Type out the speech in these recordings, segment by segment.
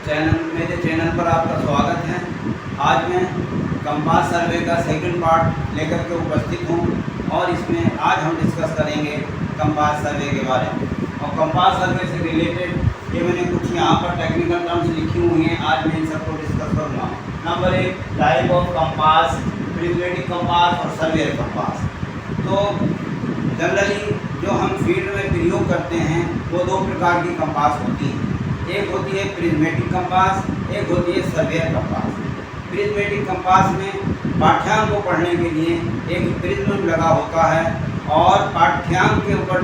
मेरे चैनल पर आपका स्वागत है। आज मैं कंपास सर्वे का सेकंड पार्ट लेकर के उपस्थित हूँ और इसमें आज हम डिस्कस करेंगे कंपास सर्वे के बारे में। और कंपास सर्वे से रिलेटेड ये मैंने कुछ यहाँ पर टेक्निकल टर्म्स लिखी हुई हैं, आज मैं इन सबको डिस्कस करूँगा। Number 1, type of compass, prismatic compass और सर्वेयर कंपास। तो जनरली जो हम फील्ड में प्रयोग करते हैं वो दो प्रकार की कंपास होती हैं। एक होती है प्रिज्मेटिक कंपास, एक होती है सर्वेयर कंपास। प्रिज्मेटिक कंपास में पाठ्यांक को पढ़ने के लिए एक प्रिज्म लगा होता है और पाठ्यांक के ऊपर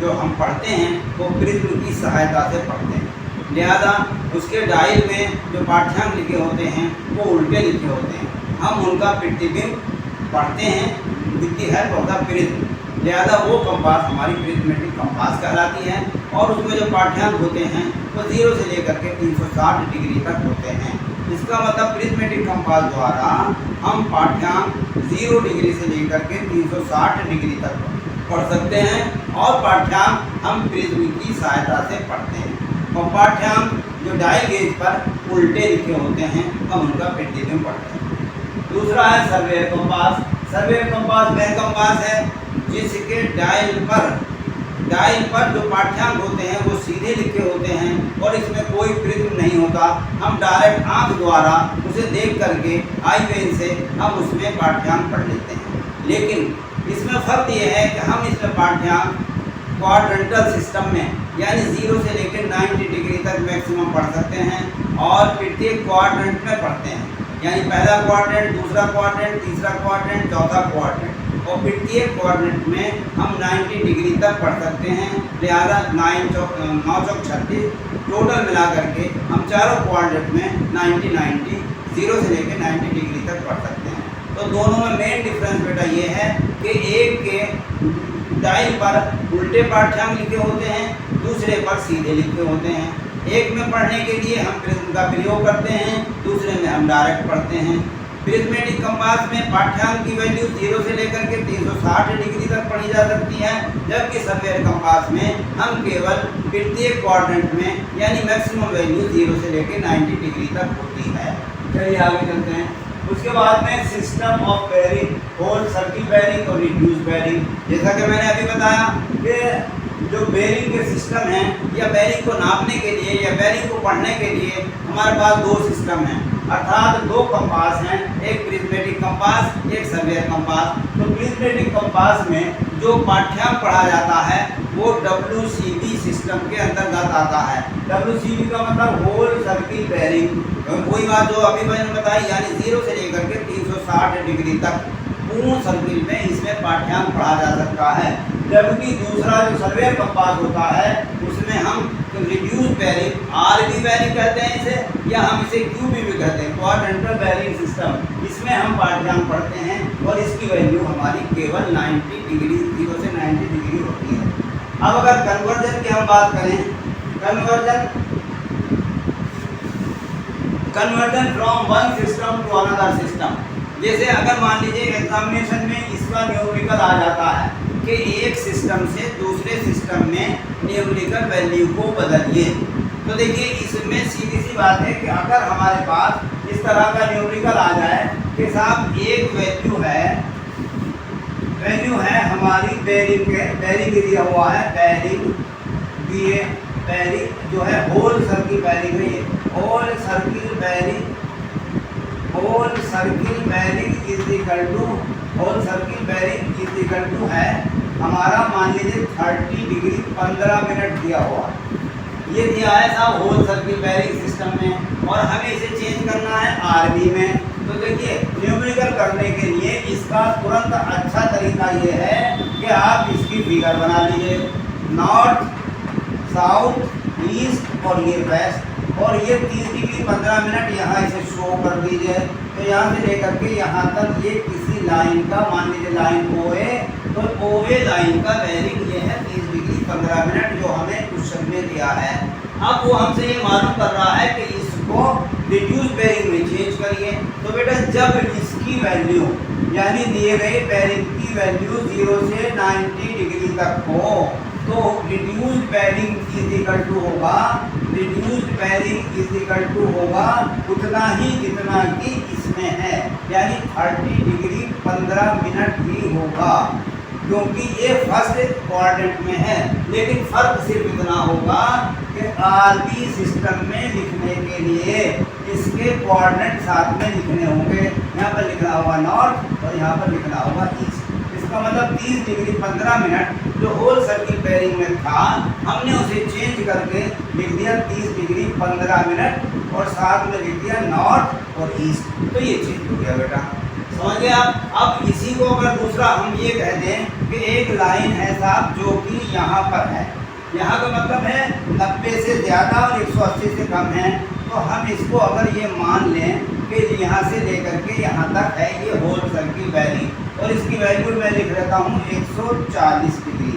जो हम पढ़ते हैं वो प्रिज्म की सहायता से पढ़ते हैं। लिहाजा उसके डायल में जो पाठ्यांक लिखे होते हैं वो उल्टे लिखे होते हैं। हम उनका प्रतिबिंब पढ़ते हैं with the help of the prism. लिहाजा वो कंपास हमारी प्रिज्मेटिक कंपास कहलाती है और उसमें जो पाठ्यांक होते हैं वो 0 से लेकर के 360 डिग्री तक होते हैं। इसका मतलब प्रिज्मेटिक कंपास द्वारा हम पाठ्यांक 0 डिग्री से लेकर के 360 डिग्री तक पढ़ सकते हैं और पाठ्यांक हम प्रिज्म की सहायता से पढ़ते हैं। और पाठ्यांक जो डायल गेज पर उल्टे लिखे होते हैं हम उनका प्रतिबिंब पढ़ते हैं। दूसरा है सर्वेयर कंपास। सर्वेयर कंपास वह कंपास है जिसके डायल पर जो पाठ्यांक होते हैं वो सीधे लिखे होते हैं और इसमें कोई प्रिज्म नहीं होता। हम डायरेक्ट आंख द्वारा उसे देख करके आई पेन से हम उसमें पाठ्यांक पढ़ लेते हैं। लेकिन इसमें फ़र्क ये है कि हम इसमें पाठ्यांक क्वाड्रेंटल सिस्टम में यानी 0 से लेकर 90 डिग्री तक मैक्सिमम पढ़ सकते हैं और प्रत्येक क्वाड्रेंट में पढ़ते हैं। यानी पहला क्वाड्रेंट, दूसरा क्वाड्रेंट, तीसरा क्वाड्रेंट, चौथा क्वाड्रेंट और प्रत्येक क्वाड्रेंट में हम 90 डिग्री तक पढ़ सकते हैं। लिहाजा 9 चौक 36 टोटल मिला करके हम चारों क्वाड्रेंट में 90 0 से लेकर 90 डिग्री तक पढ़ सकते हैं। तो दोनों में मेन डिफरेंस बेटा ये है कि एक के डायल पर उल्टे पाठ्यांक लिखे होते हैं, दूसरे पर सीधे लिखे होते हैं। एक में पढ़ने के लिए हम प्रिज्म का प्रयोग करते हैं, दूसरे में हम डायरेक्ट पढ़ते हैं। प्रिज्मेटिक कंपास में पाठ्यांक की वैल्यू 0 से लेकर के 360 डिग्री तक पढ़ी जा सकती है, जबकि सर्वेयर कंपास में हम केवल प्रत्येक क्वाड्रेंट में यानी मैक्सिमम वैल्यू 0 से लेकर 90 डिग्री तक होती है। चलिए आगे चलते हैं। उसके बाद में system of bearing, whole circle bearing और रिड्यूस बेयरिंग। जैसा कि मैंने अभी बताया कि जो बेयरिंग के सिस्टम हैं या बेयरिंग को नापने के लिए या बेयरिंग को पढ़ने के लिए हमारे पास दो सिस्टम हैं, अर्थात दो कंपास हैं, एक प्रिज्मेटिक कंपास, एक सर्वेयर कंपास। तो प्रिज्मेटिक कंपास में जो पाठ्यांक पढ़ा जाता है वो WCB सिस्टम के अंतर्गत आता है। WCB का मतलब होल सर्किल बेयरिंग। वही बात जो अभी मैंने बताई, यानी 0 से लेकर के 360 डिग्री तक पूर्ण सर्किल में इसमें पाठ्यांक पढ़ा जा सकता है। जबकि दूसरा जो सर्वेयर कंपास होता है उसमें हम रिड्यूस बेयरिंग, RB बेयरिंग कहते हैं इसे, या हम इसे QB भी कहते हैं, क्वाड्रेंटल बेयरिंग सिस्टम। इसमें हम पाठ्यांक पढ़ते हैं और इसकी वैल्यू हमारी केवल 90 डिग्री 0 से 90 डिग्री होती है। अब अगर कन्वर्जन की हम बात करें, conversion from one system to another system. जैसे अगर मान लीजिए एग्जामिनेशन में इसका न्यूमेरिकल आ जाता है कि एक सिस्टम से दूसरे सिस्टम में न्यूमेरिकल वैल्यू को बदलिए, तो देखिए इसमें सीधी सी बात है कि अगर हमारे पास इस तरह का न्यूमेरिकल आ जाए कि साहब एक वैल्यू है हमारी बेयरिंग दिया हुआ है, बेयरिंग जो है होल सर्किल बेयरिंग है, ये whole circle bearing is equal to है हमारा, मान लीजिए 30 डिग्री 15 मिनट दिया हुआ है। ये दिया है साहब होल सर्किल बेयरिंग सिस्टम में और हमें इसे चेंज करना है RB में। तो देखिए न्यूमेरिकल करने के लिए इसका तुरंत अच्छा तरीका ये है कि आप इसकी फिगर बना लीजिए, नॉर्थ, साउथ, ईस्ट और ये वेस्ट, और ये 30 डिग्री 15 मिनट यहाँ इसे शो कर दीजिए। तो यहाँ से लेकर के यहाँ तक ये किसी लाइन का, मान लीजिए लाइन OA, तो OA लाइन का बेयरिंग ये है 30 डिग्री 15 मिनट जो हमें क्वेश्चन में दिया है। अब वो हमसे ये मालूम कर रहा है कि इसको रिड्यूस बेयरिंग में चेंज करिए। तो बेटा जब इसकी वैल्यू यानी दिए गए बेयरिंग की वैल्यू 0 से 90 डिग्री तक हो तो reduced bearing is equal to होगा, reduced bearing is equal to होगा उतना ही जितना कि इसमें है, यानी 30 डिग्री 15 मिनट ही होगा, क्योंकि ये फर्स्ट क्वाड्रेंट में है। लेकिन फर्क सिर्फ इतना होगा कि आरबी सिस्टम में लिखने के लिए इसके कोऑर्डिनेट साथ में लिखने होंगे। यहाँ पर लिखना होगा नॉर्थ और यहाँ पर लिखना होगा ईस्ट। इसका मतलब 30 डिग्री 15 मिनट जो होल सर्किल बेयरिंग में था, हमने उसे चेंज करके लिख दिया 30 डिग्री 15 मिनट और साथ में लिख दिया नॉर्थ और ईस्ट। तो ये चेंज हो गया बेटा, समझ गए आप। अब इसी को अगर दूसरा हम ये कह दें कि एक लाइन है साहब जो कि यहाँ पर है, यहाँ का मतलब है 90 से ज़्यादा और 180 से कम है, तो हम इसको अगर ये मान लें कि यहाँ से लेकर के यहाँ तक है ये होल सर्किल बेयरिंग, और इसकी वैल्यू मैं लिख लेता हूँ 140 डिग्री,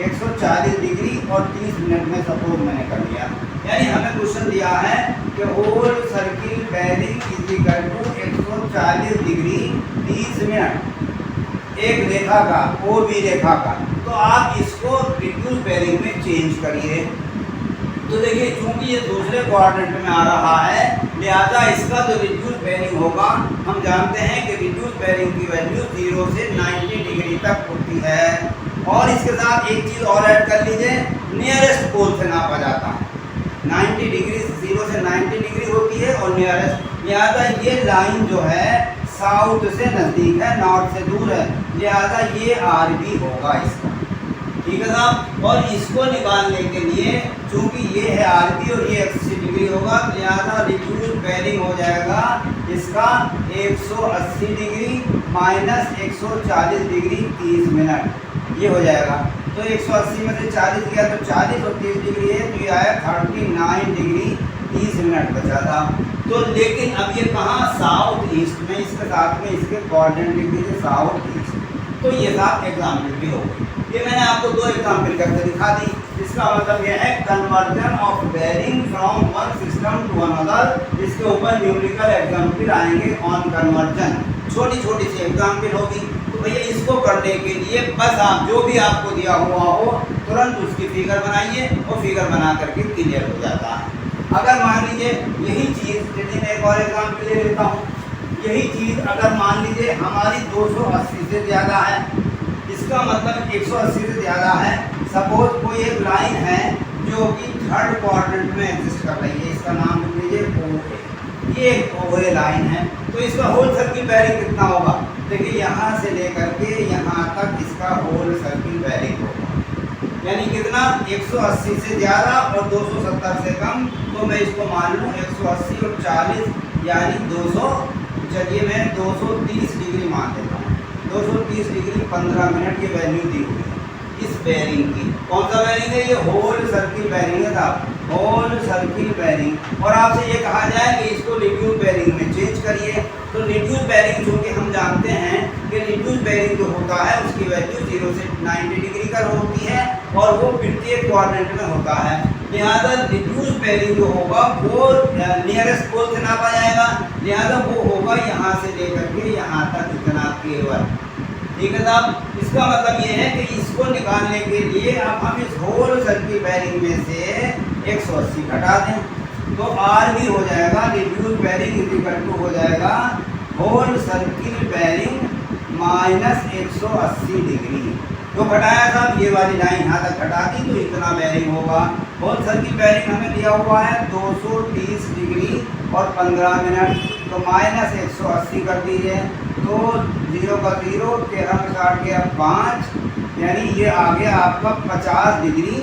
140 डिग्री और 30 मिनट में सपोज मैंने कर लिया। यानी हमें क्वेश्चन दिया है कि whole circle bearing is equal to 140 degree 30 minute एक रेखा का, ओ बी रेखा का। तो आप इसको रिड्यूस बेयरिंग में चेंज करिए। तो देखिए चूंकि ये दूसरे क्वाड्रेंट में आ रहा है, लिहाजा इसका जो रिड्यूस बेयरिंग होगा, हम जानते हैं कि रिड्यूस बेयरिंग की वैल्यू 0 से 90 डिग्री तक होती है। और इसके साथ एक चीज़ और ऐड कर लीजिए, नियरेस्ट पोल से नापा जाता है। 90 डिग्री 0 से 90 डिग्री होती है और नियरेस्ट, लिहाजा ये लाइन जो है साउथ से नज़दीक है, नॉर्थ से दूर है, लिहाजा ये आरबी होगा इसका, ठीक है साहब। और इसको निकालने के लिए चूंकि ये है आरबी और ये 80 डिग्री होगा, लिहाजा रिड्यूस बेयरिंग हो जाएगा इसका 180 डिग्री माइनस 140 डिग्री 30 मिनट, ये हो जाएगा। तो 180 में से 40 गया तो 40 और 30 डिग्री है, तो ये आया 39 डिग्री 30 मिनट बचा था। तो लेकिन अब ये कहाँ, साउथ ईस्ट में, इसके साथ में इसके कोऑर्डिनेट लिख दीजिए साउथ ईस्ट। तो ये साथ एग्जाम्पल भी हो गई। ये मैंने आपको 2 एग्जाम्पल करके दिखा दी। इसका मतलब यह है conversion of bearing from one system to another. इसके ऊपर न्यूमेरिकल एग्जाम्पल आएंगे ऑन कन्वर्जन, छोटी छोटी सी एग्जाम्पल होगी। तो भैया इसको करने के लिए बस आप जो भी आपको दिया हुआ हो तुरंत उसकी फिगर बनाइए और फिगर बना करके क्लियर हो जाता है। अगर मान लीजिए यही चीज़, चलिए मैं एक और एग्जाम्पल ले लेता हूँ, यही चीज़ अगर मान लीजिए हमारी 280 से ज़्यादा है, इसका मतलब 180 से ज़्यादा है। सपोज कोई एक लाइन है जो कि थर्ड क्वाड्रेंट में एग्जिस्ट कर रही है, इसका नाम लिख लीजिए OA। ये OA लाइन है, तो इसका होल सर्किल बेयरिंग कितना होगा? देखिए यहाँ से लेकर के यहाँ तक इसका होल सर्किल बेयरिंग होगा, यानी कितना, 180 से ज़्यादा और 270 से कम। तो मैं इसको मान लूँ 180 और 40 यानी 200, चलिए मैं 230 डिग्री मान देता हूँ। 230 डिग्री 15 मिनट की वैल्यू दी हुई है इस बेयरिंग की। कौन सा बेयरिंग है? ये होल सर्किल बेयरिंग है साहब, होल सर्किल बेयरिंग। और आपसे ये कहा जाए कि इसको रिड्यूस बेयरिंग में चेंज करिए, तो रिड्यूस बेयरिंग जो कि हम जानते हैं कि रिड्यूस बेयरिंग जो होता है उसकी वैल्यू 0 से 90 डिग्री का होती है और वो प्रत्येक क्वाड्रेंट में होता है। लिहाजा रिड्यूस बेयरिंग जो होगा वो नियरेस्ट पोल से नापा जाएगा, लिहाजा वो होगा यहाँ से लेकर के यहाँ तक इतना केवल, ठीक है साहब। इसका मतलब ये है कि इसको निकालने के लिए अब हम इस होल सर्किल बेयरिंग में से 180 घटा दें, तो आर भी हो जाएगा reduced bearing is equal to हो जाएगा whole circle bearing minus 180 degree. तो घटाया साहब, ये वाली लाइन यहाँ तक घटा दी तो इतना बेयरिंग होगा। होल सर्किल बेयरिंग हमें दिया हुआ है 230 डिग्री और 15 मिनट, तो माइनस 180 कर दीजिए, तो 0 का 0, 13 में काट गया 5, यानी ये आ गया आपका 50 डिग्री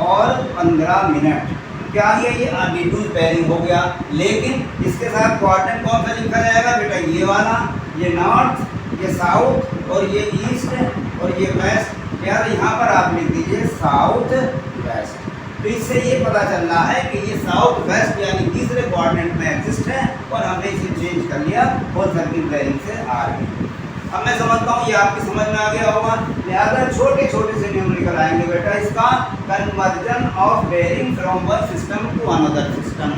और 15 मिनट। क्या ये रिड्यूस बेयरिंग हो गया। लेकिन इसके साथ क्वाड्रेंट कौन सा लिखा जाएगा बेटा? ये वाला, ये नॉर्थ, ये साउथ और ये ईस्ट और ये वेस्ट। यार यहाँ पर आप लिख दीजिए साउथ वेस्ट। तो इससे ये पता चल रहा है कि ये साउथ वेस्ट यानी तीसरे क्वाड्रेंट में एग्जिस्ट है और हमने इसे चेंज कर लिया होल सर्किल बेयरिंग से आरबी। अब मैं समझता हूँ ये आपकी समझ में आ गया होगा। लिहाजा छोटे छोटे से न्यूमेरिकल आएंगे बेटा इसका, conversion of bearing from one system to another system.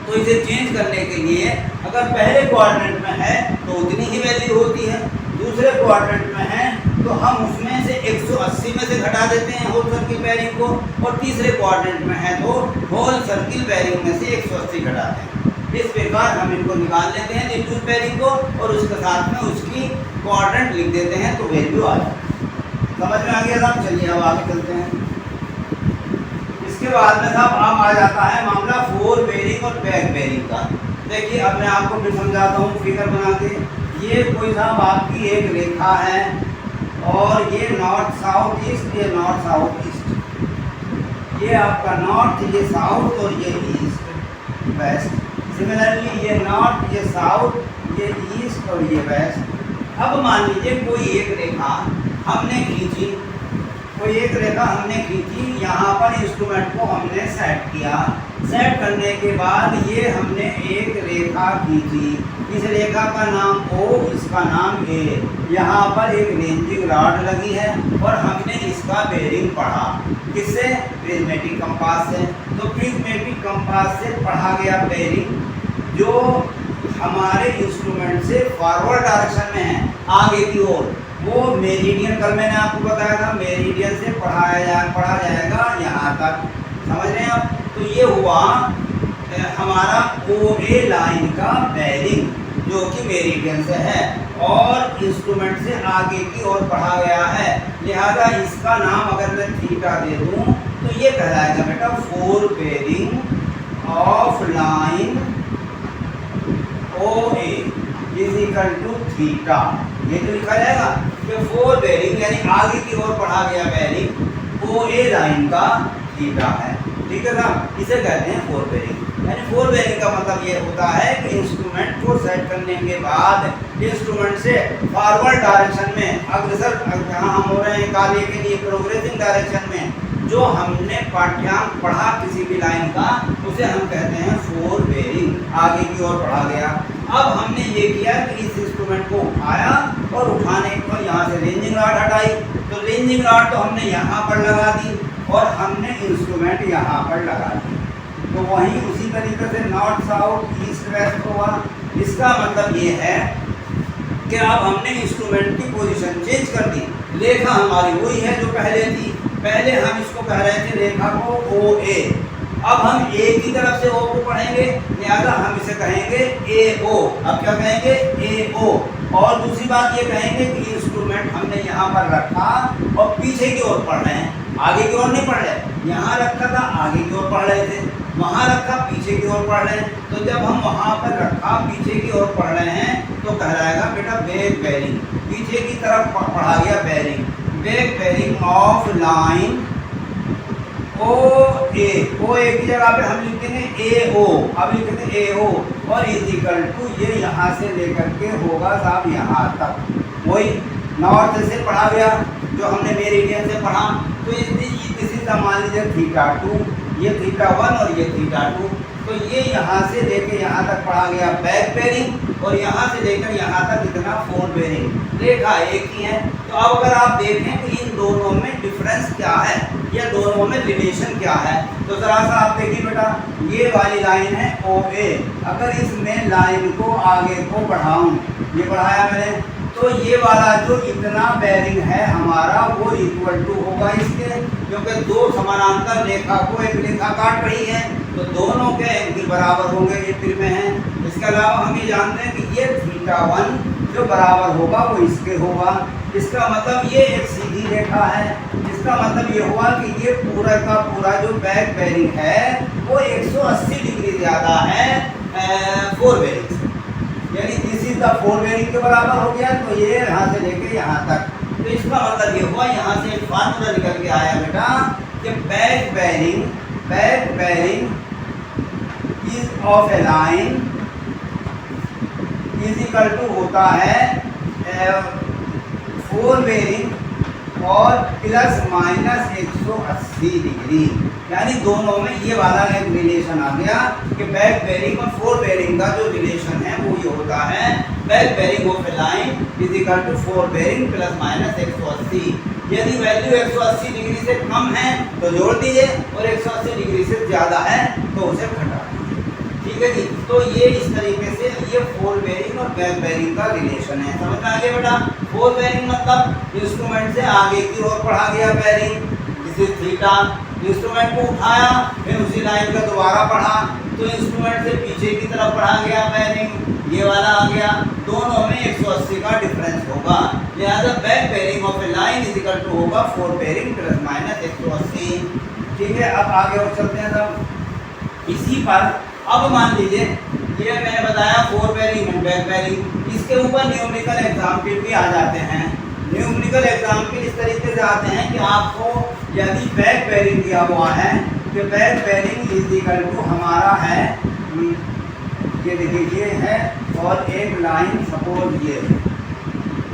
तो इसे चेंज करने के लिए अगर पहले क्वाड्रेंट में है तो उतनी ही वैल्यू होती है, दूसरे क्वाड्रेंट में है तो हम उसमें से 180 में से घटा देते हैं होल सर्किल बेरिंग को, और तीसरे क्वाड्रेंट में है तो होल सर्किल बेरिंग में से 180 घटाते हैं। इस प्रकार हम इनको निकाल लेते हैं रिड्यूस बेरिंग को, और उसके साथ में उसकी क्वाड्रेंट लिख देते हैं तो वैल्यू आ जाती है। समझ में आ गया साहब? चलिए अब आगे चलते हैं। इसके बाद में साहब अब आ जाता है मामला फोर बेरिंग और बैक बेरिंग का। देखिए अब मैं आपको फिर समझाता हूँ फिगर बना के। ये कोई साहब आपकी एक रेखा है, और ये नॉर्थ साउथ ईस्ट, ये नॉर्थ साउथ ईस्ट, ये आपका नॉर्थ, ये साउथ, और ये ईस्ट वेस्ट। सिमिलरली ये नॉर्थ, ये साउथ, ये ईस्ट, और ये वेस्ट। अब मान लीजिए कोई एक रेखा हमने खींची, कोई एक रेखा हमने खींची, यहाँ पर इंस्ट्रूमेंट को हमने सेट किया। सेट करने के बाद ये हमने एक रेखा खींची, इस रेखा का नाम O, इसका नाम A। यहाँ पर एक रेंजिंग रॉड लगी है, और हमने इसका बेरिंग पढ़ा किससे? प्रिज्मेटिक कंपास से। तो प्रिज्मेटिक कंपास से पढ़ा गया बेरिंग जो हमारे इंस्ट्रूमेंट से फॉरवर्ड डायरेक्शन में है, आगे की ओर, वो मेरिडियन, कल मैंने आपको बताया था मेरिडियन से पढ़ा जाएगा यहाँ तक। समझ रहे हैं आप? तो ये हुआ हमारा OA लाइन का बेरिंग जो कि मेरिडियन से है, और इंस्ट्रूमेंट से आगे की ओर पढ़ा गया है। लिहाजा इसका नाम अगर मैं थीटा दे दूं तो ये कहलाएगा बेटा fore bearing of line OA is equal to theta. ये तो लिखा जाएगा कि फोर बेरिंग यानी आगे की ओर पढ़ा गया बेरिंग OA लाइन का थीटा है। ठीक है साहब? इसे कहते हैं फोर बेरिंग। यानी फोर बेरिंग का मतलब ये होता है कि इंस्ट्रूमेंट को सेट करने के बाद इंस्ट्रूमेंट से फॉरवर्ड डायरेक्शन में, अग्रसर जहाँ हम हो रहे हैं कार्य के लिए प्रोग्रेसिंग डायरेक्शन में, जो हमने पाठ्यांक पढ़ा किसी भी लाइन का, उसे हम कहते हैं फोर बेरिंग, आगे की ओर पढ़ा गया। अब हमने ये किया कि इस इंस्ट्रूमेंट को उठाया, और उठाने पर यहाँ से रेंजिंग रॉड हटाई, तो रेंजिंग रॉड तो हमने यहाँ पर लगा दी, और हमने इंस्ट्रूमेंट यहाँ पर लगा दी। तो वहीं उसी तरीके से नॉर्थ साउथ ईस्ट वेस्ट हुआ। इसका मतलब ये है कि अब हमने इंस्ट्रूमेंट की पोजीशन चेंज कर दी। रेखा हमारी वही है जो पहले थी। पहले हम इसको कह रहे थे रेखा को OA, अब हम A की तरफ से O को पढ़ेंगे, लिहाजा हम इसे कहेंगे AO। अब क्या कहेंगे? AO। और दूसरी बात ये कहेंगे कि इंस्ट्रूमेंट हमने यहाँ पर रखा और पीछे की ओर पढ़ रहे हैं, आगे की ओर नहीं पढ़ रहे। यहाँ रखा था आगे की ओर पढ़ रहे थे, वहाँ रखा पीछे की ओर पढ़ रहे हैं। तो जब हम वहाँ पर रखा पीछे की ओर पढ़ रहे हैं तो कहलाएगा बेटा बैक बेरिंग, पीछे की तरफ पढ़ा गया bearing, back bearing of line OA की जगह पे हम लिखेंगे AO। अब लिखेंगे AO, और इज इक्वल टू ये यहाँ से लेकर के होगा साहब यहाँ तक। वही नॉर्थ से पढ़ा गया जो हमने मेरिडियन से पढ़ा, तो इसी का मान लीजिए थीटा 2, ये थीटा 1 और ये थीटा 2। तो ये यहाँ से लेकर यहाँ तक पढ़ा गया बैक बेरिंग, और यहाँ से लेकर यहाँ तक इतना फोर बेरिंग। रेखा एक ही है। तो अब अगर आप देखें तो इन दोनों में डिफरेंस क्या है या दोनों में रिलेशन क्या है, तो ज़रा सा आप देखिए बेटा, ये वाली लाइन है OA। अगर इसमें लाइन को आगे को बढ़ाऊँ, ये बढ़ाया मैंने, तो ये वाला जो इतना बेरिंग है हमारा वो इक्वल टू होगा इसके, क्योंकि दो समानांतर रेखा को एक रेखा काट रही है, तो दोनों के एंगल बराबर होंगे, ये फिर में है। इसके अलावा हम ये जानते हैं कि ये थीटा 1 जो बराबर होगा वो इसके होगा। इसका मतलब ये एक सीधी रेखा है। इसका मतलब ये हुआ कि ये पूरा का पूरा जो बैक बेरिंग है वो 180 डिग्री ज़्यादा है फोर बेरिंग से, यानी this is the fore bearing के बराबर हो गया। तो ये यहाँ से लेके यहाँ तक, तो इसका मतलब ये हुआ, यहाँ से एक फार्मूला निकल के आया बेटा कि back bearing is of a line is equal to होता है फोर बेरिंग और प्लस माइनस 180 डिग्री, यानी दोनों में ये वाला एक रिलेशन आ गया कि बैक बेरिंग और फोर बेरिंग का जो रिलेशन है वो ये होता है back bearing of a line is equal to fore bearing plus minus 180। यदि वैल्यू 180 डिग्री से कम है तो जोड़ दीजिए और 180 डिग्री से ज़्यादा है तो उसे घटा दीजिए। ठीक है जी। तो ये इस तरीके से ये फोर बेरिंग और बैक बेरिंग का रिलेशन है। समझ में आ गया बेटा? फोर बेरिंग मतलब इंस्ट्रूमेंट से आगे की ओर बढ़ा गया bearing, this is theta. Instrument को उठाया फिर उसी लाइन का दोबारा बढ़ा तो इंस्ट्रूमेंट से पीछे की तरफ बढ़ा गया बेरिंग, ये वाला आ गया। दोनों में 180 का डिफरेंस होगा, लिहाजा back bearing of a line is equal to होगा फोर बेरिंग प्लस माइनस 180। ठीक है, अब आगे और चलते हैं सब इसी पर। अब मान लीजिए ये मैंने बताया fore bearing and back bearing, इसके ऊपर न्यूमेरिकल एग्जाम्पल भी आ जाते हैं। न्यूमेरिकल एग्जाम्पल इस तरीके से आते हैं कि आपको यदि बैक बेरिंग दिया हुआ है कि back bearing is equal to हमारा है, ये देखिए ये है और एक लाइन सपोज ये,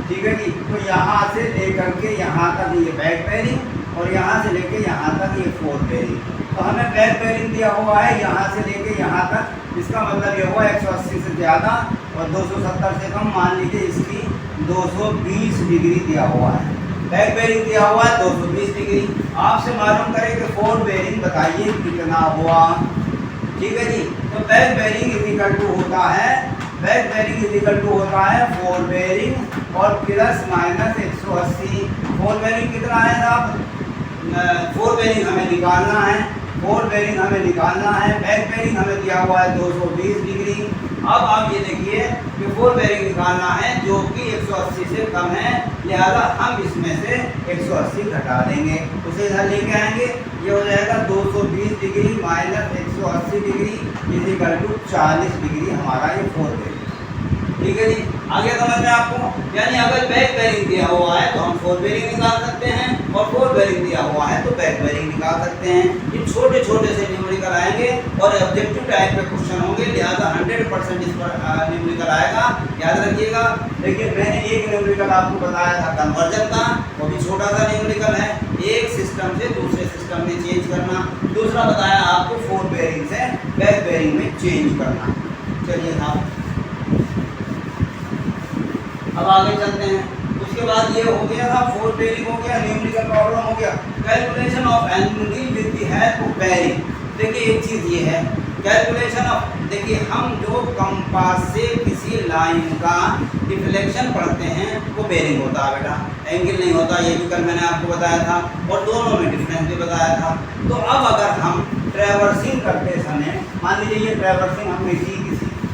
ठीक है जी। तो यहाँ से लेकर के यहाँ तक ये बैक बेरिंग और यहाँ से लेके यहाँ तक ये फोर बेरिंग। तो हमें बैक बेरिंग दिया हुआ है यहाँ से लेके यहाँ तक, इसका मतलब ये हुआ 180 से ज़्यादा और 270 से कम, मान लीजिए इसकी 220 डिग्री दिया हुआ है। बैक बेरिंग दिया हुआ है 220 डिग्री। आपसे मालूम करें कि फोर बेरिंग बताइए कितना हुआ। ठीक है जी, तो back bearing is equal to होता है, back bearing is equal to होता है फोर बेरिंग और प्लस माइनस 180। फोर बेरिंग कितना है साहब, फोर बेरिंग हमें निकालना है, फोर बेरिंग हमें निकालना है। बैक बेरिंग हमें दिया हुआ है 220 डिग्री। अब आप ये देखिए कि फोर बेरिंग निकालना है जो कि 180 से कम है, लिहाजा हम इसमें से 180 घटा देंगे, उसे इधर लेके आएंगे। ये हो जाएगा 220 degree minus 180 degree is equal to 40 degree हमारा ये फोर बेरिंग। ठीक है जी, आगे समझ में आपको। यानी अगर बैक बेरिंग दिया हुआ है तो हम फोर बेरिंग निकाल सकते हैं और फोर बेरिंग दिया हुआ है तो बैक बेरिंग निकाल सकते हैं। ये छोटे छोटे से न्यूमेरिकल आएंगे और ऑब्जेक्टिव टाइप के क्वेश्चन होंगे, लिहाजा 100% इस पर न्यूमेरिकल आएगा, याद रखिएगा। देखिए मैंने एक न्यूमेरिकल आपको बताया था कन्वर्जन का, वो भी छोटा सा न्यूमेरिकल है, एक सिस्टम से दूसरे सिस्टम में चेंज करना। दूसरा बताया आपको फोर बेरिंग से बैक बेरिंग में चेंज करना। चलिए साहब अब आगे चलते हैं। उसके बाद ये हो गया था फोर बेरिंग हो गया, न्यूमेरिकल प्रॉब्लम हो गया। Calculation of angle with the help of bearing. देखिए एक चीज़ ये है कैलकुलेशन ऑफ, देखिए हम जो कंपास से किसी लाइन का डिफ्लेक्शन पढ़ते हैं वो बेरिंग होता है बेटा, एंगल नहीं होता, ये भी कल मैंने आपको बताया था और दोनों में डिफरेंस भी बताया था। तो अब अगर हम ट्रैवर्सिंग करते समय, मान लीजिए ये ट्रैवर्सिंग हम किसी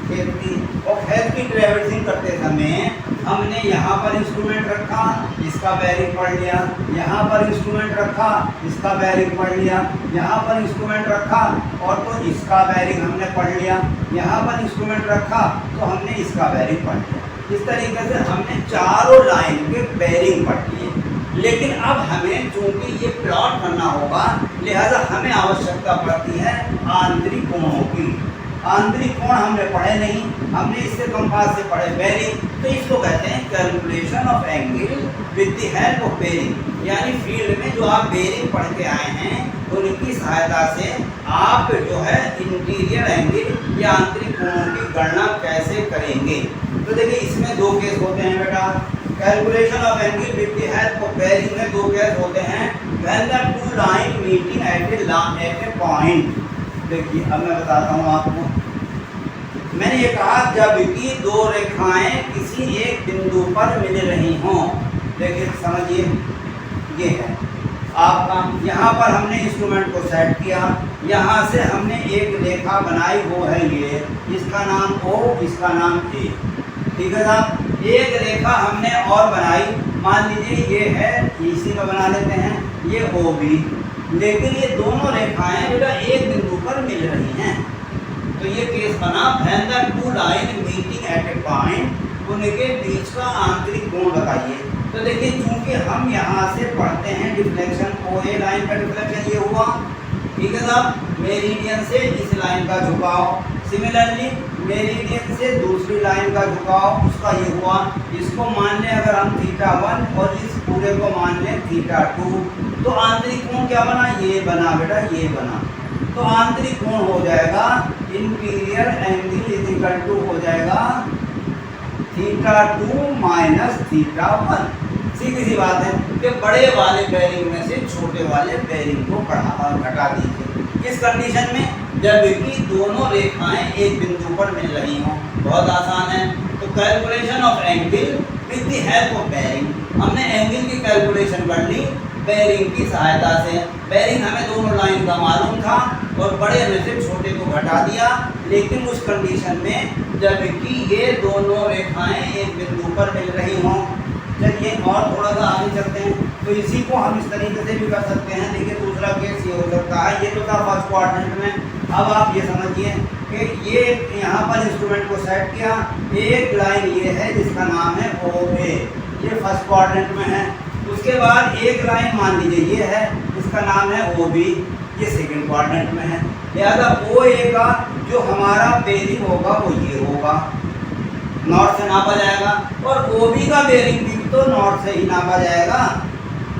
खेत की और खेत की ट्रैवर्सिंग करते समय हमने यहाँ पर इंस्ट्रूमेंट रखा, इसका बेरिंग पढ़ लिया, यहाँ पर इंस्ट्रूमेंट रखा, इसका बेरिंग पढ़ लिया, यहाँ पर इंस्ट्रूमेंट रखा और तो इसका बेरिंग हमने पढ़ लिया, यहाँ पर इंस्ट्रूमेंट रखा तो हमने इसका बेरिंग पढ़ लिया। इस तरीके से हमने चारों लाइन के बेरिंग पढ़ लिए। लेकिन अब हमें चूंकि ये प्लॉट करना होगा, लिहाजा हमें आवश्यकता पड़ती है आंतरिक कोणों की। आंतरिक कोण हमने पढ़े नहीं, हमने इससे कंपास से पढ़े बेरिंग, तो इसको कहते हैं calculation of angle with the help of bearing. यानी फील्ड में जो आप बेरिंग पढ़ के आए हैं उनकी सहायता से आप जो है इंटीरियर एंगल या आंतरिक कोणों की गणना कैसे करेंगे। तो देखिए इसमें दो केस होते हैं बेटा, calculation of angle with the help of bearing में दो केस होते हैं। When the two line meeting at a point. देखिए अब मैं बताता हूँ आपको, मैंने ये कहा जब कि दो रेखाएं किसी एक बिंदु पर मिल रही हों। देखिए समझिए ये है आपका, यहाँ पर हमने इंस्ट्रूमेंट को सेट किया, यहाँ से हमने एक रेखा बनाई, वो है ये, इसका नाम O, इसका नाम A। ठीक है साहब, एक रेखा हमने और बनाई, मान लीजिए ये है, इसी में बना लेते हैं, ये OB। लेकिन ये दोनों रेखाएं बेटा एक बिंदु पर मिल रही हैं, तो ये केस बना when the two line meeting at a point, उनके बीच का आंतरिक कोण बताइए। तो देखिए चूंकि हम यहाँ से पढ़ते हैं डिफ्लेक्शन, OA लाइन का डिफ्लेक्शन ये हुआ, ठीक है साहब, मेरिडियन से इस लाइन का झुकाव, सिमिलरली मेरिडियन से दूसरी लाइन का झुकाव उसका ये हुआ। इसको मान लें अगर हम θ1 और इस पूरे को मान लें θ2, तो आंतरिक कोण क्या बना, ये बना बेटा, ये बना। तो आंतरिक कोण हो जाएगा interior angle is equal to हो जाएगा θ2 माइनस θ1। सीधी सी बात है कि बड़े वाले बेरिंग में से छोटे वाले बेरिंग को घटा दीजिए। किस कंडीशन में, जब कि दोनों रेखाएं एक बिंदु पर मिल रही हों। बहुत आसान है। तो calculation of angle with the help of bearing. हमने एंगल की कैलकुलेशन कर ली बेयरिंग की सहायता से। बेयरिंग हमें दोनों लाइन का मालूम था और बड़े में से छोटे को घटा दिया, लेकिन उस कंडीशन में जबकि ये दोनों रेखाएं एक बिंदु पर मिल रही हों। चलिए और थोड़ा सा आगे चलते हैं। तो इसी को हम इस तरीके से भी कर सकते हैं। देखिए दूसरा केस ये हो सकता है, ये तो था फर्स्ट क्वाड्रेंट में। अब आप ये समझिए कि ये यहाँ पर इंस्ट्रूमेंट को सेट किया, एक लाइन ये है जिसका नाम है OA, ये फर्स्ट क्वाड्रेंट में है। उसके बाद एक लाइन मान लीजिए ये है, इसका नाम है OB, ये सेकंड क्वाड्रेंट में है। लिहाजा OA का जो हमारा बेयरिंग होगा वो ये होगा, नॉर्थ से नापा जाएगा, और OB का बेयरिंग भी तो नॉर्थ से ही नापा जाएगा।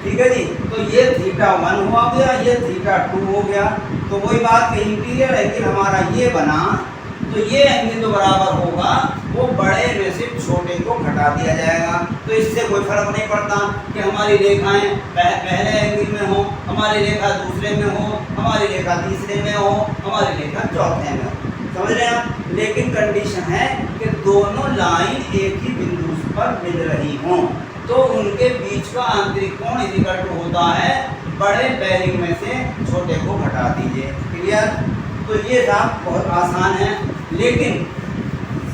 ठीक है जी। तो ये θ1 हो गया, ये θ2 हो गया। तो वही बात कि इंटीरियर एंगल हमारा ये बना, तो ये एंगल जो बराबर होगा वो बड़े में से छोटे को घटा दिया जाएगा। तो इससे कोई फर्क नहीं पड़ता कि हमारी रेखाएं पहले एंगल में हो, हमारी रेखा दूसरे में हो, हमारी रेखा तीसरे में हो, हमारी रेखा चौथे में हो। समझ रहे हैं आप? लेकिन कंडीशन है कि दोनों लाइन एक ही बिंदु पर मिल रही हों, तो उनके बीच का आंतरिक कोण इक्वल टू होता है बड़े बेयरिंग में से छोटे को घटा दीजिए। क्लियर? तो ये साहब बहुत आसान है, लेकिन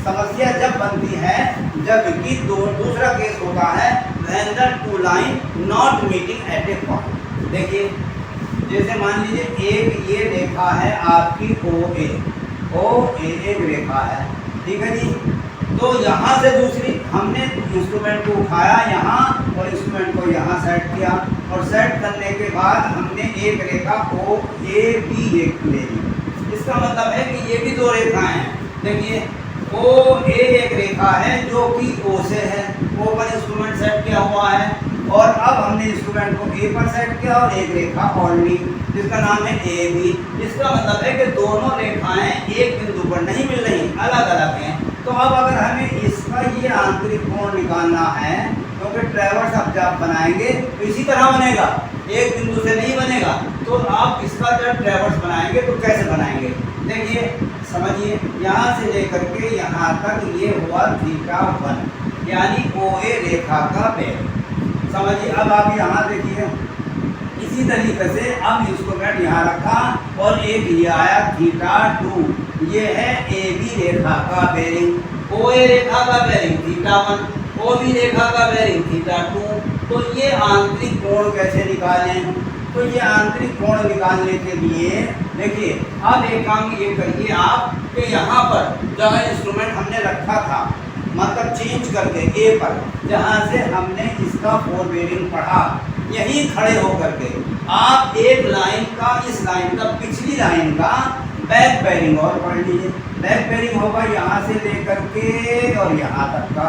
समस्या जब बनती है जबकि दूसरा केस होता है when the two line not meeting at a point. देखिए जैसे मान लीजिए एक ये रेखा है आपकी OA एक रेखा है, ठीक है जी। तो यहाँ से दूसरी हमने इंस्ट्रूमेंट को उठाया यहाँ और इंस्ट्रूमेंट को यहाँ सेट किया, और सेट करने के बाद हमने एक रेखा OAB एक ले ली। इसका मतलब है कि ये भी दो रेखाएं हैं। देखिए OA एक रेखा है जो कि O से है, O पर इंस्ट्रूमेंट सेट किया हुआ है, और अब हमने इंस्ट्रूमेंट को A पर सेट किया और एक रेखा और ली जिसका नाम है AB। इसका मतलब है कि दोनों रेखाएं एक बिंदु पर नहीं मिल रही, अलग अलग हैं। तो अब अगर हमें इसका ये आंतरिक कोण निकालना है, क्योंकि ट्रैवर्स अब जब बनाएंगे तो इसी तरह बनेगा, एक बिंदु से नहीं बनेगा। तो आप इसका जब ट्रैवर्स बनाएंगे तो कैसे बनाएंगे? देखिए समझिए, यहाँ से लेकर के यहाँ तक ये हुआ θ1, यानी OA रेखा का बेयरिंग। समझिए अब आप यहाँ देखिए इसी तरीके से अब इंस्ट्रूमेंट यहाँ रखा और एक ये आया θ2, ये है AB रेखा का बेयरिंग, OA रेखा का बेयरिंग θ1, OB रेखा का बेयरिंग θ2। तो ये आंतरिक कोण कैसे निकालें? तो ये आंतरिक कोण निकालने के लिए देखिए अब एक काम ये करिए आप कि यहाँ पर जहाँ इंस्ट्रूमेंट हमने रखा था, मतलब चेंज करके A पर, जहाँ से हमने इसका फोरबेरिंग पढ़ा, यहीं खड़े होकर के आप एक लाइन का, इस लाइन का, पिछली लाइन का बैक बेयरिंग और पढ़ लीजिए। बैक बेयरिंग होगा यहाँ से लेकर के और यहाँ तक का,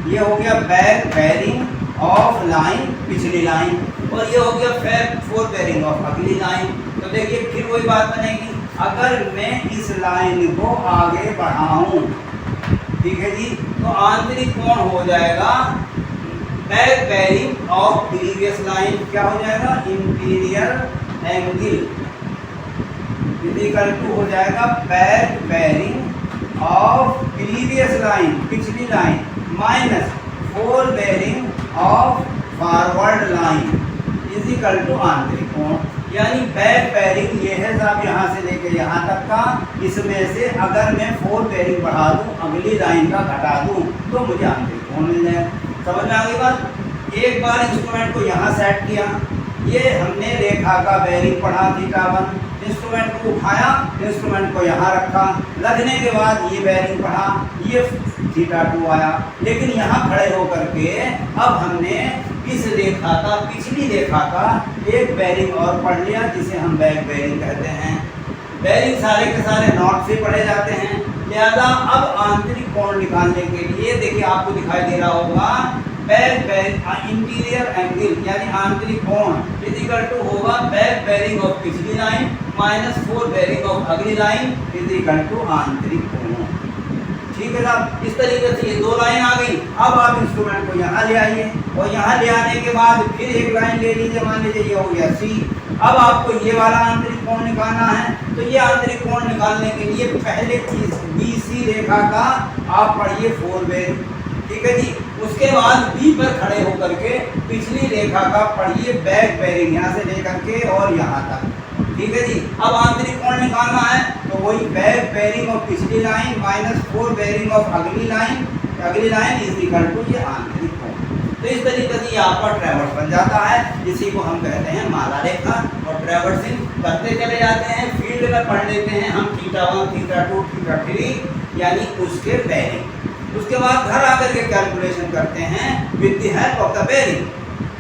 ये हो गया बैक बेयरिंग ऑफ लाइन, पिछली लाइन, और ये हो गया फोरबेरिंग ऑफ अगली लाइन। तो देखिए फिर वही बात बनेगी, अगर मैं इस लाइन को आगे बढ़ाऊं, ठीक है जी, तो आंतरिक कोण हो जाएगा back bearing of previous line. क्या हो जाएगा? इंटीरियर एंगल इक्वल टू हो जाएगा back bearing of previous line, पिछली line, minus fore bearing of forward line is equal to आंतरिक कोण। यानी बैक बेयरिंग ये है साहब यहाँ से लेके यहाँ तक का, इसमें से अगर मैं फोरबेरिंग बढ़ा दूँ, अगली लाइन का घटा दूँ, तो मुझे आंतरिक कोण मिल जाए। समझ में आ गई बात? एक बार इंस्ट्रूमेंट को यहाँ सेट किया, ये हमने रेखा का बेयरिंग पढ़ा θ1, इंस्ट्रूमेंट को उठाया, इंस्ट्रूमेंट को यहाँ रखा, लगने के बाद ये बेयरिंग पढ़ा, ये θ2 आया। लेकिन यहाँ खड़े होकर के अब हमने इस रेखा का, पिछली रेखा का एक बेयरिंग और पढ़ लिया जिसे हम बैक बेयरिंग कहते हैं। बेयरिंग सारे के सारे नॉट से पढ़े जाते हैं। लिहाजा अब आंतरिक कोण निकालने के लिए देखिए आपको दिखाई दे रहा होगा बैक बेयरिंग इंटीरियर एंगल यानी आंतरिक कोण इज इक्वल टू होगा बैक बेयरिंग ऑफ पिछली लाइन माइनस फोरबेरिंग ऑफ अगली लाइन इज इक्वल टू आंतरिक कोण। ठीक है साहब, इस तरीके से ये दो लाइन आ गई। अब आप इंस्ट्रूमेंट को यहाँ ले आइए और यहाँ ले आने के बाद फिर एक लाइन ले लीजिए, मान लीजिए ये हो गया C। अब आपको ये वाला आंतरिक कोण निकालना है, तो ये आंतरिक कोण निकालने के लिए पहले चीज BC रेखा का आप पढ़िए फोरबेरिंग, ठीक है जी। उसके बाद बी पर खड़े होकर के पिछली रेखा का पढ़िए बैक बेरिंग यहाँ से लेकर के और यहाँ तक, ठीक है जी। अब आंतरिक कोण निकालना है तो वही बैक बेरिंग ऑफ पिछली लाइन माइनस 4 बेरिंग ऑफ अगली लाइन इज इक्वल टू ये आंतरिक कोण। तो इस तरीके से ये आपका ट्रैवर्स बन जाता है, इसी को हम कहते हैं माला रेखा। और ट्रैवर्सिंग करते चले जाते हैं, फील्ड में पढ़ लेते हैं हम θ1 θ2 θ3 यानी उसके बेरिंग। उसके बाद घर आकर के कैलकुलेशन करते हैं with the help of the bearing.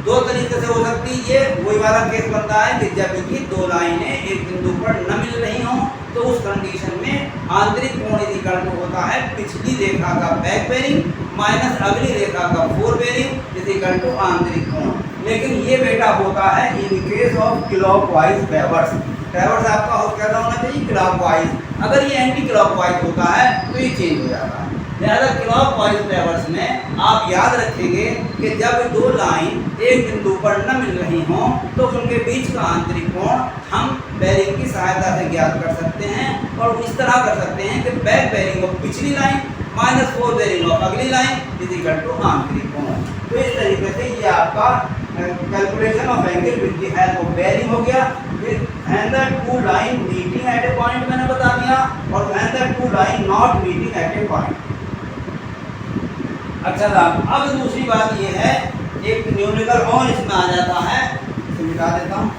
दो तरीके से हो सकती है, ये वही वाला केस बनता है कि जब ये दो लाइनें एक बिंदु पर न मिल रही हों तो उस कंडीशन में आंतरिक कोण इक्वल टू होता है पिछली रेखा का बैक बेरिंग माइनस अगली रेखा का फोर बेरिंग इक्वल टू आंतरिक कोण। लेकिन ये बेटा होता है in case of clockwise traverse. Traverse आपका कैसा होना चाहिए, क्लॉकवाइज। अगर ये एंटी क्लॉकवाइज होता है तो ये चेंज हो जाता है। लिहाजा क्लॉकवाइज ट्रैवर्स में आप याद रखेंगे कि जब दो लाइन एक बिंदु पर न मिल रही हों तो उनके बीच का आंतरिक कोण हम बेरिंग की सहायता से ज्ञात कर सकते हैं। और इस तरह कर सकते हैं कि बैक बेरिंग ऑफ पिछली लाइन माइनस 4 बेरिंग ऑफ अगली लाइन इज इक्वल टू आंतरिक कोण। तो इस तरीके से ये आपका calculation of angle with the help of bearing हो गया। When the two line meeting at a point मैंने बता दिया, और when the two line not meeting at a point. अच्छा साहब, अब दूसरी बात ये है, एक न्यूमेरिकल और इसमें आ जाता है, इसे मिटा देता हूँ।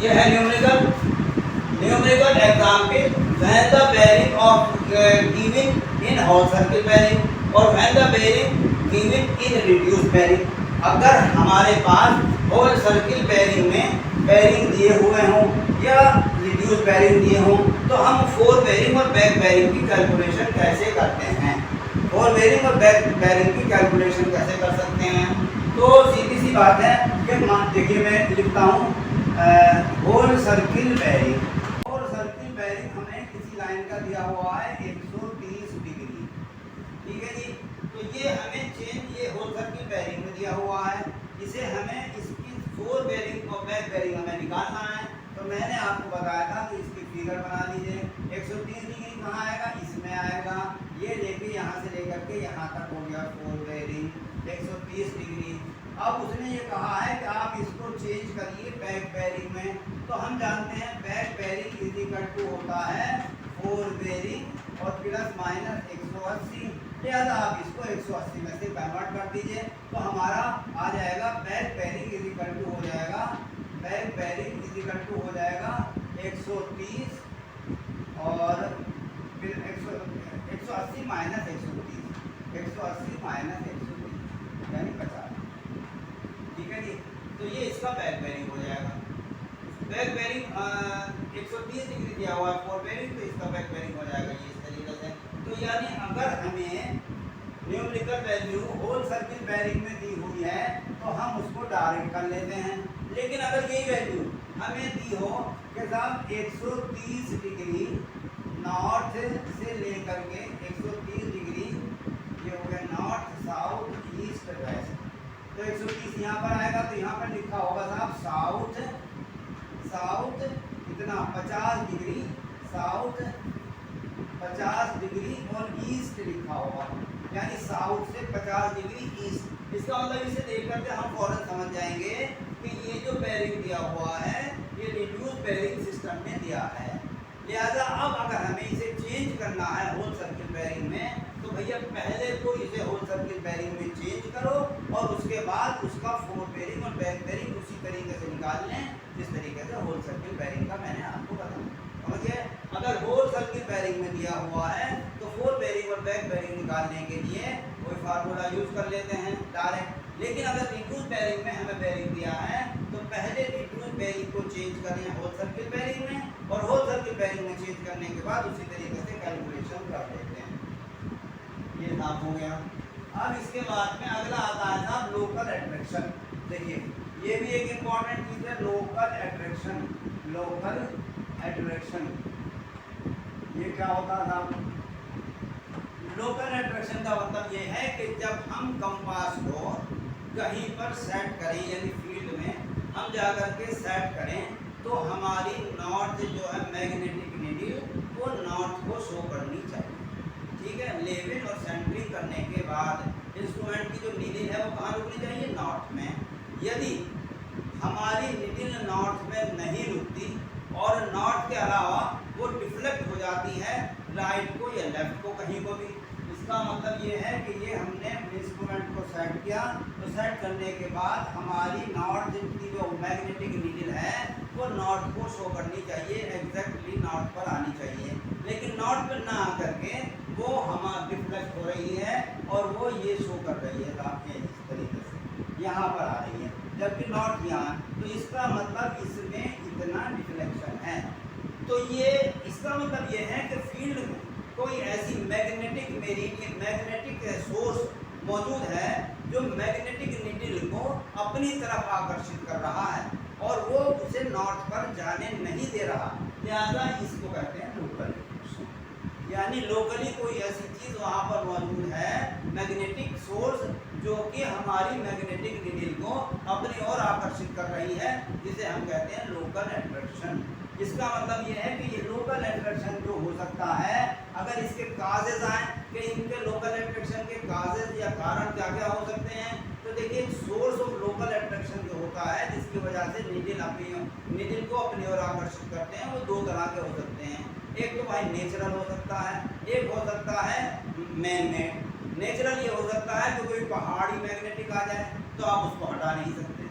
ये है numerical example when the bearing of given in whole circle bearing और when the bearing given in reduce bearing. अगर हमारे पास होल सर्किल बेरिंग में बेरिंग दिए हुए हों या रिड्यूस बेरिंग दिए हों तो हम फोर बेरिंग और बैक बेरिंग की कैलकुलेशन कैसे करते हैं। फोर बेरिंग और बैक बेरिंग की कैलकुलेशन कैसे कर सकते हैं, तो सीधी सी बात है कि देखिए मैं लिखता हूँ whole circle bearing. Whole circle bearing हमें किसी लाइन का दिया हुआ है 130 डिग्री, ठीक है जी। तो ये हमें चेंज ये होल सर्किल बेरिंग में दिया हुआ है, इसे हमें इसकी फोर बेरिंग और बैक बेरिंग हमें निकालना है। तो मैंने आपको बताया था कि इसकी फिगर बना लीजिए। 130 डिग्री कहाँ आएगा, इसमें आएगा। ये देखिए यहाँ से लेकर के यहाँ तक हो गया फोर बेरिंग 130 डिग्री। अब उसने ये कहा है कि आप इसको चेंज करिए बैक बेरिंग में। तो हम जानते हैं back bearing is equal to होता है फोर बेरिंग और प्लस माइनस 180। लिहाजा आप इसको 180 में से कन्वर्ट कर दीजिए तो हमारा आ जाएगा back bearing is equal to हो जाएगा, back bearing is equal to हो जाएगा 130 और फिर 180 माइनस 130, 180 माइनस 130 यानी 50, ठीक है जी। तो ये इसका बैक बेरिंग हो जाएगा। बैक बेरिंग 130 डिग्री दिया हुआ है फोर बेरिंग, तो इसका बैक बेरिंग हो जाएगा ये इस तरीके से। तो यानी अगर हमें numerical value whole circle bearing में दी हुई है तो हम उसको डायरेक्ट कर लेते हैं। लेकिन अगर यही वैल्यू हमें दी हो कि साहब 130 डिग्री नॉर्थ से लेकर के 130 डिग्री ये हो गया नॉर्थ साउथ ईस्ट वेस्ट, तो 130 यहाँ पर आएगा तो यहाँ पर लिखा होगा साहब साउथ इतना 50 डिग्री साउथ 50 डिग्री और ईस्ट लिखा होगा, यानी साउथ से 50 डिग्री ईस्ट। इसका मतलब इसे देख करके हम फौरन समझ जाएंगे कि ये जो बेरिंग दिया हुआ है ये रिड्यूस बेरिंग सिस्टम में दिया है। लिहाजा अब अगर हमें इसे चेंज करना है होल सर्किल बेरिंग में तो भैया पहले तो इसे होल सर्किल बेरिंग में चेंज करो और उसके बाद उसका फोर बेरिंग और बैक बेरिंग उसी तरीके से निकाल लें जिस तरीके से होल सर्किल बेरिंग का मैंने आपको बताया। समझिए, अगर होल सर्किल बेरिंग में दिया हुआ है तो फोर बेरिंग और बैक बेरिंग निकालने के लिए कोई फार्मूला यूज कर लेते हैं डायरेक्ट। लेकिन अगर रिड्यूस बेरिंग में हमें बेरिंग दिया है तो पहले रिड्यूस बेरिंग को चेंज करें होल सर्किल बेरिंग में और होल सर्किल बेरिंग में चेंज करने के बाद उसी तरीके से कैलकुलेशन कर लेते हैं। ये साफ हो गया। अब इसके बाद में अगला आता है साहब लोकल अट्रैक्शन। देखिए ये भी एक इम्पॉर्टेंट चीज है, लोकल अट्रैक्शन। लोकल अट्रैक्शन ये क्या होता है साहब? लोकल अट्रैक्शन का मतलब ये है कि जब हम कंपास को कहीं पर सेट करें यानी फील्ड में हम जाकर के सेट करें तो हमारी नॉर्थ जो है मैग्नेटिक नीडल वो नॉर्थ को शो करनी चाहिए। ठीक है, लेवल और सेंटरिंग करने के बाद इंस्ट्रूमेंट की जो नीडल है वो कहाँ रुकनी चाहिए? नॉर्थ में। यदि हमारी नीडल नॉर्थ में नहीं रुकती और नॉर्थ के अलावा वो डिफ्लेक्ट हो जाती है राइट को या लेफ्ट को, कहीं को भी, इसका मतलब ये है कि ये हमने इंस्ट्रूमेंट को सेट किया, तो सेट करने के बाद हमारी नॉर्थ की जो मैग्नेटिक नीडल है वो नॉर्थ को शो करनी चाहिए, एग्जैक्टली नॉर्थ पर आनी चाहिए। लेकिन नॉर्थ पर ना आकर के वो हमारा डिफ्लेक्ट हो रही है और वो ये शो कर रही है आपके इस तरीके से यहाँ पर आ रही है, जबकि नॉर्थ यहाँ, तो इसका मतलब इसमें इतना डिफ्लेक्शन है। तो ये इसका मतलब ये है कि फील्ड में कोई ऐसी मैग्नेटिक मेरिडियन मैग्नेटिक सोर्स मौजूद है जो मैग्नेटिक नीडल को अपनी तरफ आकर्षित कर रहा है और वो उसे नॉर्थ पर जाने नहीं दे रहा, लिहाजा इसको कहते हैं लोकल रिफ्लेक्शन। यानी लोकली कोई ऐसी चीज़ वहाँ पर मौजूद है मैग्नेटिक सोर्स जो कि हमारी मैग्नेटिक नीडल को अपनी ओर आकर्षित कर रही है, जिसे हम कहते हैं लोकल अट्रैक्शन। इसका मतलब ये है कि ये लोकल अट्रैक्शन जो हो सकता है, अगर इसके काजेज आए कि इनके लोकल अट्रैक्शन के काजेज या कारण क्या क्या हो सकते हैं, तो देखिए सोर्स ऑफ लोकल अट्रैक्शन जो होता है जिसकी वजह से नीडल को अपनी ओर आकर्षित करते हैं, वो दो तरह के हो सकते हैं। एक तो भाई नेचुरल हो सकता है, एक हो सकता है मैन मेड। नेचुरल ये हो सकता है कि कोई पहाड़ी मैग्नेटिक आ जाए तो आप उसको हटा नहीं सकते,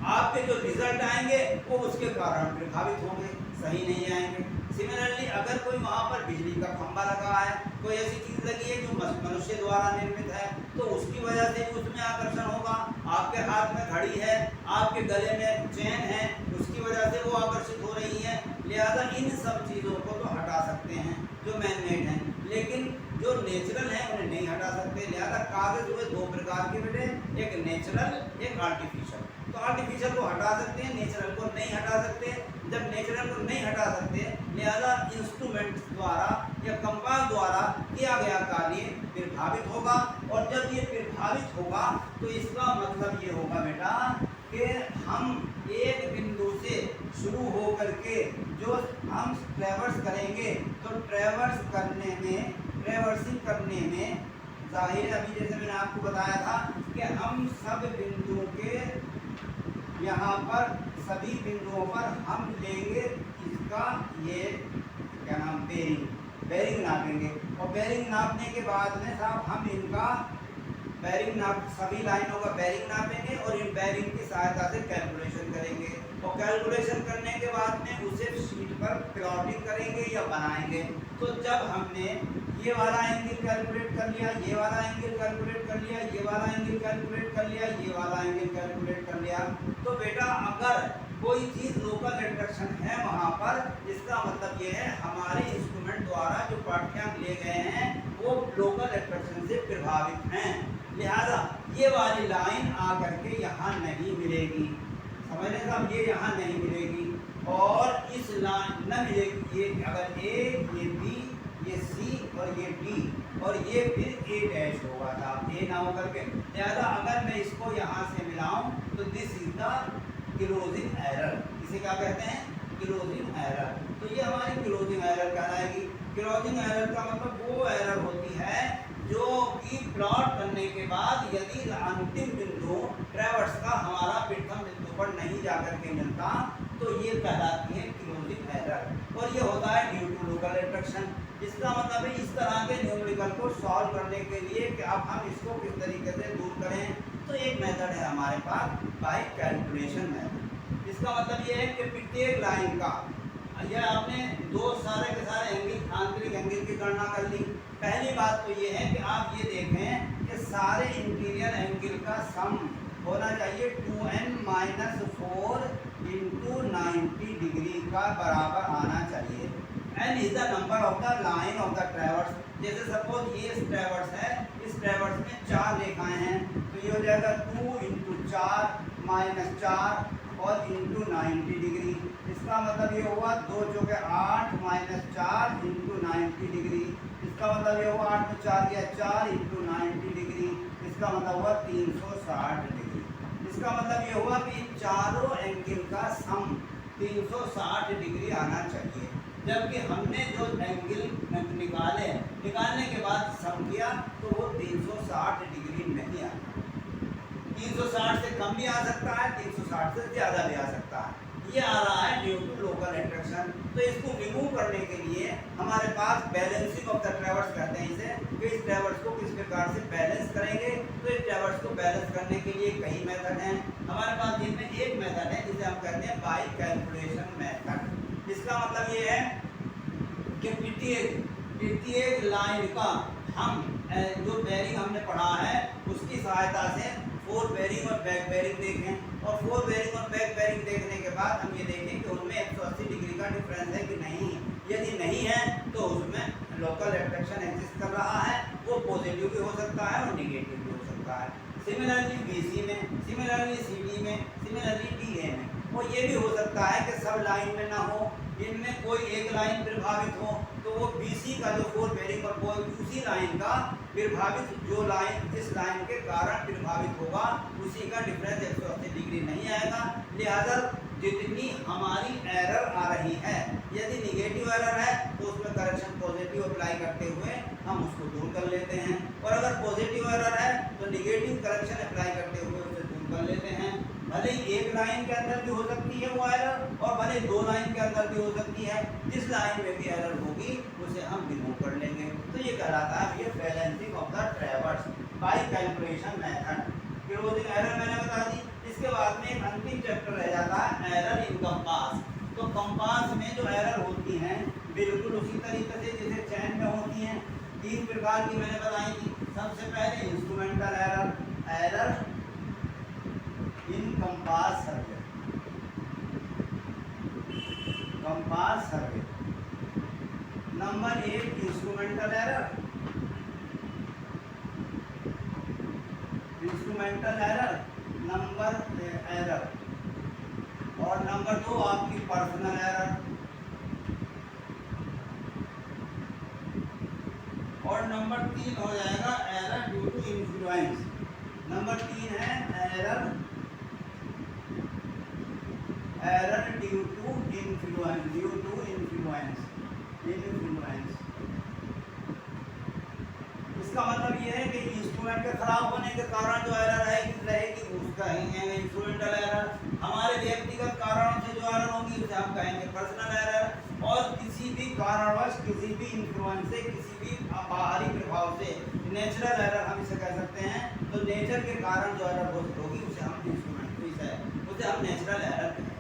आपके जो रिजल्ट आएंगे वो उसके कारण प्रभावित होंगे, सही नहीं आएंगे। सिमिलरली अगर कोई वहाँ पर बिजली का खंभा लगा है, कोई ऐसी चीज़ लगी है जो मनुष्य द्वारा निर्मित है, तो उसकी वजह से उसमें आकर्षण होगा। आपके हाथ में घड़ी है, आपके गले में चेन है, उसकी वजह से वो आकर्षित हो रही है, लिहाजा इन सब चीज़ों को तो हटा सकते हैं जो मैन मेड हैं, लेकिन जो नेचुरल है उन्हें नहीं हटा सकते। लिहाजा कागज हुए दो प्रकार के बेटे, एक नेचुरल एक आर्टिफिशियल। तो आर्टिफिशियल को हटा सकते हैं, नेचुरल को नहीं हटा सकते। जब नेचुरल को नहीं हटा सकते, लिहाजा इंस्ट्रूमेंट द्वारा या कंपास द्वारा किया गया कार्य प्रभावित होगा, और जब ये प्रभावित होगा तो इसका मतलब ये होगा बेटा कि हम एक बिंदु से शुरू हो करके जो हम ट्रैवर्स करेंगे, तो ट्रैवर्सिंग करने में जाहिर है, अभी जैसे मैंने आपको बताया था कि हम सब बिंदुओं के यहाँ पर सभी बिंदुओं पर हम लेंगे इसका ये क्या नाम बेरिंग नापेंगे, और बेरिंग नापने के बाद में साहब हम इनका बेरिंग नाप सभी लाइनों का बेरिंग नापेंगे और इन बेरिंग की सहायता से कैलकुलेशन करेंगे, और कैलकुलेशन करने के बाद में उसे शीट पर प्लॉटिंग करेंगे या बनाएंगे। तो जब हमने ये वाला एंगल कैलकुलेट कर लिया, ये वाला एंगल कैलकुलेट कर लिया, ये वाला एंगल कैलकुलेट कर लिया, ये वाला एंगल कैलकुलेट कर लिया, तो बेटा अगर कोई चीज़ लोकल अट्रैक्शन है वहाँ पर, इसका मतलब ये है हमारे इंस्ट्रूमेंट द्वारा जो पाठ्यांक ले गए हैं वो लोकल अट्रैक्शन से प्रभावित हैं, लिहाजा ये वाली लाइन आकर के यहाँ नहीं मिलेगी। समझ रहे साहब, ये यहाँ नहीं मिलेगी, और इस लाइन न मिलेगी। ये अगर ए, ये बी, ये सी और ये डी, और ये फिर ए डैश होगा था, ए ना होकर के, लिहाजा अगर मैं इसको यहाँ से मिलाऊं तो this is the closing error. इसे क्या कहते हैं? Closing error. तो ये हमारी क्लोजिंग एरर कहलाएगी। क्लोजिंग एरर का मतलब वो एरर होती है जो कि प्लॉट करने के बाद यदि अंतिम बिंदु ट्रैवर्स का हमारा प्रथम बिंदु पर नहीं जाकर के मिलता, तो ये कहलाती है क्लोजिंग एरर, और ये होता है ड्यू टू लोकल अट्रैक्शन। इसका मतलब है इस तरह के न्यूमेरिकल को सॉल्व करने के लिए कि अब हम इसको किस तरीके से दूर करें, तो एक मेथड है हमारे पास बाय कैलकुलेशन मेथड। इसका मतलब ये है कि प्रत्येक लाइन का यह आपने दो सारे के सारे एंगल आंतरिक एंगल की गणना कर ली। पहली बात तो ये है कि आप ये देखें कि सारे इंटीरियर एंगल का सम होना चाहिए 2n-4 × 90 डिग्री का बराबर आना चाहिए। n is the number of the line of the traverse. जैसे सपोज ये ट्रैवर्स है, इस ट्रैवर्स में 4 रेखाएं हैं, तो ये हो जाएगा 2 × 4 - 4 और × 90 डिग्री। इसका मतलब ये हुआ 2 × 8 - 4 × 90 डिग्री। इसका मतलब ये हुआ 8 में 4 गया 4 × 90 डिग्री। इसका मतलब हुआ 360 डिग्री। इसका मतलब ये हुआ कि इन चारों एंगल का सम 360 डिग्री आना चाहिए, जबकि हमने जो एंगल निकालने के बाद सम किया तो वो 360 डिग्री नहीं आता। 360 से कम भी आ सकता है, 360 से ज़्यादा भी आ सकता है। ये आ रहा है ड्यू टू लोकल अट्रैक्शन। तो इसको रिमूव करने के लिए हमारे पास बैलेंसिंग ऑफ द ट्रैवर्स कहते हैं इसे, कि इस ट्रैवर्स को किस प्रकार से बैलेंस करेंगे। तो इस ट्रैवर्स को बैलेंस करने के लिए कई मेथड हैं हमारे पास, जिनमें एक मेथड है जिसे हम कहते हैं बाई कैलकुलेशन मेथड। इसका मतलब ये है कि प्रत्येक लाइन का हम जो बेरिंग हमने पढ़ा है उसकी सहायता से फोर बेरिंग और बैक बेरिंग देखें, और फोर बेरिंग और बैक बेरिंग देखने के बाद हम ये देखें कि उनमें 180 डिग्री का डिफरेंस है कि नहीं। यदि नहीं है तो उसमें लोकल अट्रैक्शन एग्जिस्ट कर रहा है, वो पॉजिटिव भी हो सकता है और निगेटिव भी हो सकता है। सिमिलरली BC में, सिमिलरली CD में, सिमिलरली DA में, वो ये भी हो सकता है कि सब लाइन में ना हो, इनमें कोई एक लाइन प्रभावित हो, तो वो BC का जो फोर बेरिंग और कोई उसी लाइन का प्रभावित जो लाइन जिस लाइन के कारण प्रभावित होगा उसी का डिफरेंस 180 डिग्री नहीं आएगा। लिहाजा जितनी हमारी एरर आ रही है, यदि निगेटिव एरर है तो उसमें करेक्शन पॉजिटिव अप्लाई करते हुए हम उसको दूर कर लेते हैं, और अगर पॉजिटिव एरर है तो निगेटिव करेक्शन अप्लाई करते हुए उसे दूर कर लेते हैं। भले ही एक लाइन के अंदर भी हो सकती है वो एरर, और भले दो लाइन के अंदर भी हो सकती है। जिस लाइन में भी एरर होगी उसे हम रिमूव कर लेंगे। तो ये कहलाता है ये balancing of the traverse by calculation method. Closing error मैंने बता दी। इसके बाद में एक अंतिम चैप्टर रह जाता है एरर इन कंपास। तो कंपास में जो एरर होती हैं बिल्कुल उसी तरीके से जैसे चैन में होती हैं। तीन प्रकार की मैंने बताई थी। सबसे पहले instrumental error, error in compass survey, compass survey. Number 1 instrumental error, instrumental error number error, और नंबर 2 आपकी पर्सनल एरर, और नंबर 3 हो जाएगा error due to influence. Number 3 है error due to influence, due to influence, influence. इसका मतलब ये है कि इंस्ट्रूमेंट के खराब होने के कारण जो एरर रहेगी उसका ही इंस्ट्रूमेंटल एरर। हमारे व्यक्तिगत कारणों से जो एरर होगी उसे हम कहेंगे पर्सनल एरर। और किसी भी कारणवश, किसी भी इन्फ्लुएंस से, किसी भी बाहरी प्रभाव से, नेचुरल एरर हम इसे कह सकते हैं। तो नेचर के कारण जो एरर होगी उसे हम इंस्ट्रूमेंट, उसे हम नेचुरल एरर कहें।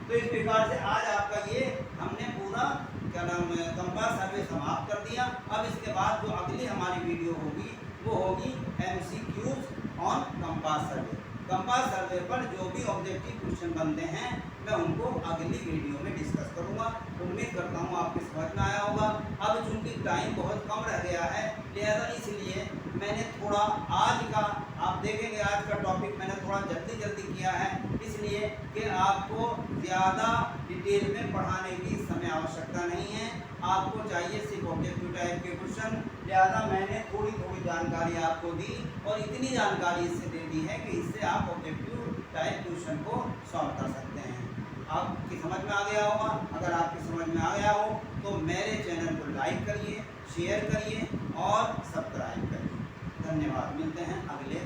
तो इस प्रकार से आज आपका ये हमने पूरा क्या नाम है कंपास सर्वे समाप्त कर दिया। अब इसके बाद जो अगली हमारी वीडियो होगी वो होगी MCQs on compass survey. Compass सर्वे पर जो भी ऑब्जेक्टिव क्वेश्चन बनते हैं मैं उनको अगली वीडियो में डिस्कस करूंगा। उम्मीद करता हूँ आपकी समझ में आया होगा। अब चूंकि टाइम बहुत कम रह गया है, लिहाजा इसलिए मैंने थोड़ा आज का, आप देखेंगे आज का टॉपिक मैंने थोड़ा जल्दी किया है, इसलिए कि आपको ज़्यादा डिटेल में पढ़ाने की समय आवश्यकता नहीं है। आपको चाहिए सिर्फ ऑब्जेक्टिव टाइप के क्वेश्चन। लिहाजा मैंने थोड़ी जानकारी आपको दी, और इतनी जानकारी इससे दे दी है कि इससे आप ऑब्जेक्टिव टाइप क्वेश्चन को सॉल्व कर सकते हैं। आपकी समझ में आ गया होगा। अगर आपकी समझ में आ गया हो तो मेरे चैनल को लाइक करिए, शेयर करिए और सब्सक्राइब करिए। धन्यवाद। मिलते हैं अगले